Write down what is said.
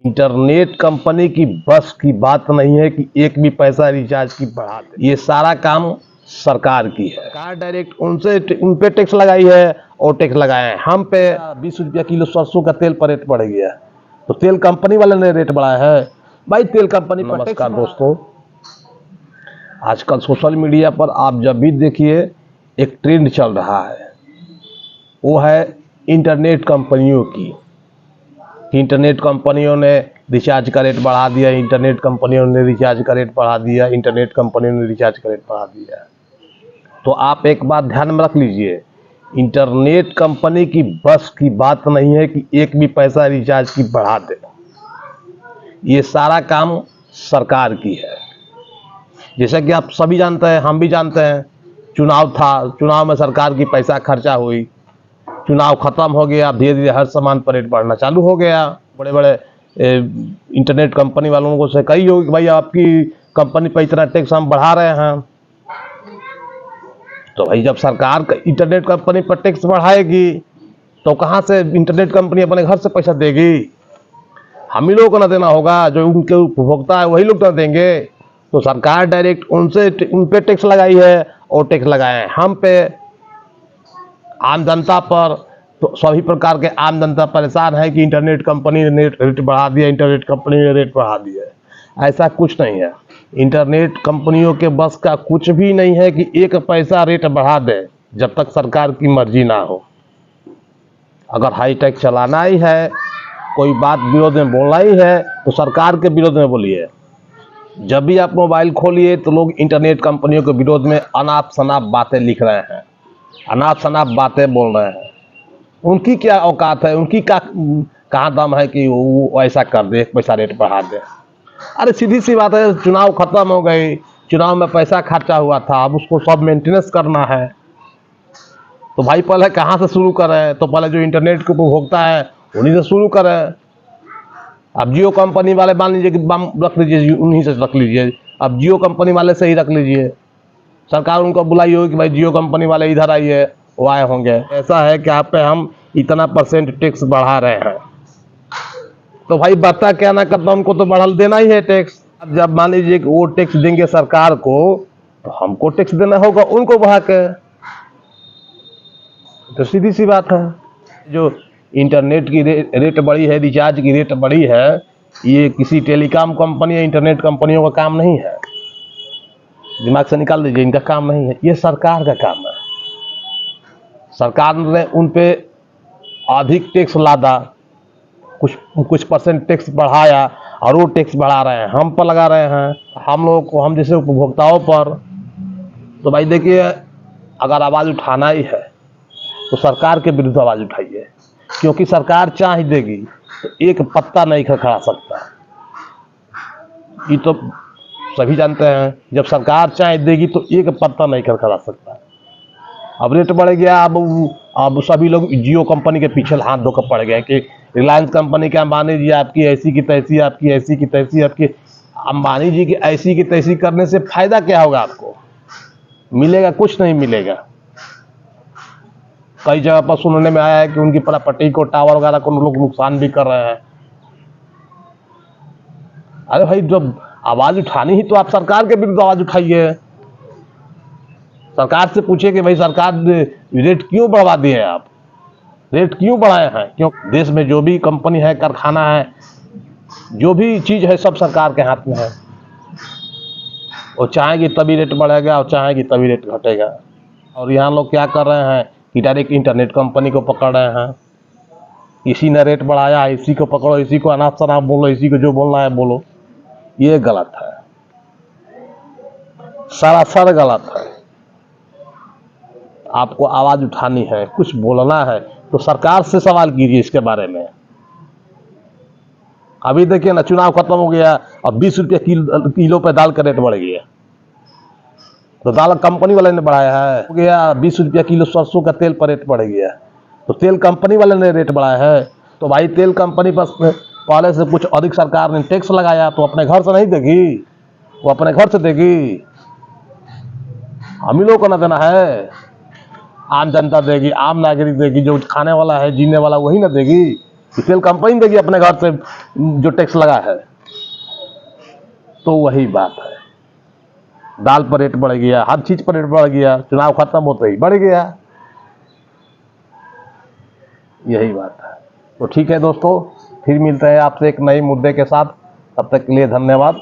Internet company की बस की बात नहीं है कि एक भी पैसा रिचार्ज की बढ़ा दे। ये सारा काम सरकार की है। सरकार डायरेक्ट उन पे टैक्स लगाई है और टैक्स लगाए हैं हम पे। 20 रुपया किलो सरसों का तेल पर रेट बढ़ गया, तो तेल कंपनी वाले ने रेट बढ़ाया है भाई। तेल कंपनी पर टैक्स। नमस्कार दोस्तों, आजकल सोशल मीडिया पर आप जब भी देखिए एक ट्रेंड चल रहा है, वो है इंटरनेट कंपनियों की। इंटरनेट कंपनियों ने रिचार्ज का रेट बढ़ा दिया, इंटरनेट कंपनियों ने रिचार्ज का रेट बढ़ा दिया, इंटरनेट कंपनियों ने रिचार्ज का रेट बढ़ा दिया। तो आप एक बात ध्यान में रख लीजिए, इंटरनेट कंपनी की बस की बात नहीं है कि एक भी पैसा रिचार्ज की बढ़ा दे। ये सारा काम सरकार की है। जैसा कि आप सभी जानते हैं, हम भी जानते हैं, चुनाव था, चुनाव में सरकार की पैसा खर्चा हुई, चुनाव खत्म हो गया, धीरे धीरे हर सामान पर रेट बढ़ना चालू हो गया। बड़े बड़े इंटरनेट कंपनी वालों को से कही होगी कि भाई आपकी कंपनी पर इतना टैक्स हम बढ़ा रहे हैं। तो भाई जब सरकार इंटरनेट कंपनी पर टैक्स बढ़ाएगी तो कहाँ से इंटरनेट कंपनी अपने घर से पैसा देगी? हम ही लोगों को ना देना होगा, जो उनके उपभोक्ता है वही लोग ना देंगे। तो सरकार डायरेक्ट उन पे टैक्स लगाई है और टैक्स लगाए हैं हम पे, आम जनता पर। तो सभी प्रकार के आम जनता परेशान है कि इंटरनेट कंपनी ने रेट बढ़ा दिया, इंटरनेट कंपनी ने रेट बढ़ा दिया। ऐसा कुछ नहीं है, इंटरनेट कंपनियों के बस का कुछ भी नहीं है कि एक पैसा रेट बढ़ा दे, जब तक सरकार की मर्जी ना हो। अगर हाईटेक चलाना ही है, कोई बात विरोध में बोलना ही है, तो सरकार के विरोध में बोलिए। जब भी आप मोबाइल खोलिए तो लोग इंटरनेट कंपनियों के विरोध में अनाप शनाप बातें लिख रहे हैं, अनाप शनाप बातें बोल रहे हैं। उनकी क्या औकात है, उनकी कहाँ दम है कि वो ऐसा कर दे, एक पैसा रेट बढ़ा दे? अरे सीधी सी बात है, चुनाव खत्म हो गई, चुनाव में पैसा खर्चा हुआ था, अब उसको सब मेंटेनेंस करना है। तो भाई पहले कहाँ से शुरू करें? तो पहले जो इंटरनेट के उपभोक्ता है उन्हीं से शुरू करें। अब जियो कंपनी वाले मान लीजिए कि रख लीजिए, उन्हीं से रख लीजिए। अब जियो कंपनी वाले से ही रख लीजिए, सरकार उनको बुलाई होगी कि भाई जियो कंपनी वाले इधर आइए, वो आए होंगे। ऐसा है कि आप पे हम इतना % टैक्स बढ़ा रहे हैं, तो भाई बता क्या ना करता, उनको तो बढ़ा देना ही है टैक्स। अब जब मान लीजिए कि वो टैक्स देंगे सरकार को, तो हमको टैक्स देना होगा उनको बढ़ा के। तो सीधी सी बात है, जो इंटरनेट की रेट बढ़ी है, रिचार्ज की रेट बढ़ी है, ये किसी टेलीकॉम कंपनी या इंटरनेट कंपनियों का काम नहीं है। दिमाग से निकाल दीजिए, इनका काम नहीं है, ये सरकार का काम है। सरकार ने उन पे अधिक टैक्स लादा, कुछ % टैक्स बढ़ाया, और वो टैक्स बढ़ा रहे हैं हम पर, लगा रहे हैं हम लोगों को, हम जैसे उपभोक्ताओं पर। तो भाई देखिए, अगर आवाज़ उठाना ही है तो सरकार के विरुद्ध आवाज़ उठाइए, क्योंकि सरकार चाह देगी तो एक पत्ता नहीं खड़ा सकता। ये तो सभी जानते हैं, जब सरकार चाह देगी तो एक पत्ता नहीं खड़ा सकता। अब रेट बढ़ गया, अब सभी लोग जियो कंपनी के पीछे हाथ धोकर पड़ गए कि रिलायंस कंपनी के अंबानी जी आपकी ऐसी की तैसी, आपकी ऐसी की तैसी, आपकी अंबानी जी की ऐसी की तैसी करने से फायदा क्या होगा? आपको मिलेगा? कुछ नहीं मिलेगा। कई जगह पर सुनने में आया है कि उनकी प्रॉपर्टी को, टावर वगैरह को लोग नुकसान भी कर रहे हैं। अरे भाई जब आवाज उठानी ही तो आप सरकार के विरुद्ध आवाज उठाइए। सरकार से पूछिए कि भाई सरकार रेट क्यों बढ़वा दिए, आप रेट क्यों बढ़ाए हैं? क्यों? देश में जो भी कंपनी है, कारखाना है, जो भी चीज है, सब सरकार के हाथ में है। वो चाहेगी तभी रेट बढ़ेगा और चाहेगी तभी रेट घटेगा। और यहाँ लोग क्या कर रहे हैं कि डायरेक्ट इंटरनेट कंपनी को पकड़ रहे हैं। इसी ने रेट बढ़ाया, इसी को पकड़ो, इसी को अनाप शनाप बोलो, इसी को जो बोलना है बोलो। ये गलत है, सरासर गलत है। आपको आवाज उठानी है, कुछ बोलना है, तो सरकार से सवाल कीजिए इसके बारे में। अभी देखिए ना, चुनाव खत्म हो गया, अब 20 रुपये किलो पे दाल का रेट बढ़ गया। तो दाल कंपनी वाले ने बढ़ाया है, हो गया 20 रुपया किलो सरसों का तेल पर रेट बढ़ गया, तो तेल कंपनी वाले ने रेट बढ़ाया है। तो भाई तेल कंपनी पर पहले से कुछ अधिक सरकार ने टैक्स लगाया, तो अपने घर से नहीं देगी, वो अपने घर से देगी। हम ही लोग को ना देना है, आम जनता देगी, आम नागरिक देगी, जो खाने वाला है, जीने वाला वही ना देगी। तेल कंपनी देगी अपने घर से जो टैक्स लगा है। तो वही बात है, दाल पर रेट बढ़ गया, हर चीज पर रेट बढ़ गया, चुनाव खत्म होते ही बढ़ गया, यही बात है। तो ठीक है दोस्तों, फिर मिलते हैं आपसे एक नए मुद्दे के साथ, तब तक के लिए धन्यवाद।